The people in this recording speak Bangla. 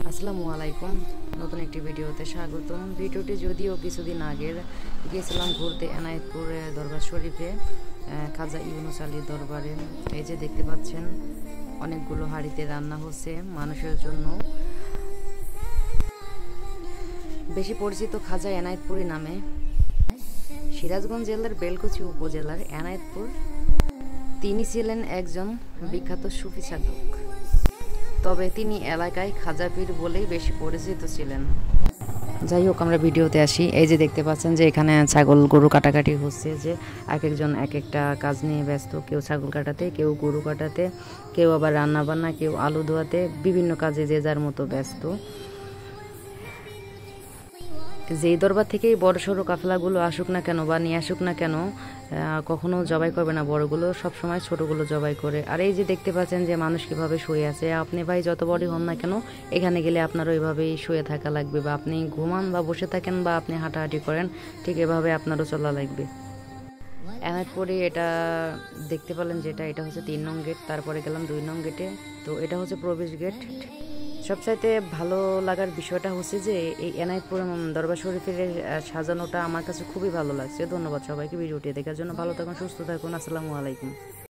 আসসালামু আলাইকুম, নতুন একটি ভিডিওতে স্বাগতম। ভিডিওটি যদিও কিছুদিন আগের, গিয়েছিলাম ঘুরতে এনায়েতপুরে দরবার শরীফে, খাজা ইউনুস আলীর দরবারে। এই যে দেখতে পাচ্ছেন অনেকগুলো হাঁড়িতে রান্না হচ্ছে মানুষের জন্য। বেশি পরিচিত খাজা এনায়েতপুরি নামে। সিরাজগঞ্জ জেলার বেলকুচি উপজেলার এনায়েতপুর। তিনি ছিলেন একজন বিখ্যাত সুফি সাধক, তবে তিনি এলাকায় খাজা পীর বলেই বেশি পরিচিত ছিলেন। যাই হোক, আমরা ভিডিওতে আসি। এই যে দেখতে পাচ্ছেন যে এখানে ছাগল গরু কাটাকাটি হচ্ছে, যে এক একজন এক একটা কাজ নিয়ে ব্যস্ত। কেউ ছাগল কাটাতে, কেউ গরু কাটাতে, কেউ আবার রান্না বান্না, কেউ আলু ধোয়াতে, বিভিন্ন কাজে যে যার মতো ব্যস্ত। যেই দরবার থেকেই বড় সড়ো কাফেলাগুলো আসুক না কেন বা নিয়ে আসুক না কেন, কখনো জবাই করবে না বড়গুলো, সবসময় ছোটোগুলো জবাই করে। আর এই যে দেখতে পাচ্ছেন যে মানুষ কীভাবে শুয়ে আছে। আপনি ভাই যত বড়ই হন না কেন, এখানে গেলে আপনার ওইভাবেই শুয়ে থাকা লাগবে, বা আপনি ঘুমান বা বসে থাকেন বা আপনি হাঁটাহাঁটি করেন, ঠিক এভাবে আপনারও চলা লাগবে। এনায়েতপুরে এটা দেখতে পেলেন যেটা, এটা হচ্ছে 3 নং গেট। তারপরে গেলাম 2 নং গেটে। তো এটা হচ্ছে প্রবেশ গেট। সবচাইতে ভালো লাগার বিষয়টা হচ্ছে যে এই এনায়েতপুর দরবার শরীফের সাজানোটা আমার কাছে খুবই ভালো লাগছে। ধন্যবাদ সবাইকে ভিডিওটি দেখার জন্য। ভালো থাকুন, সুস্থ থাকুন। আসসালামু আলাইকুম।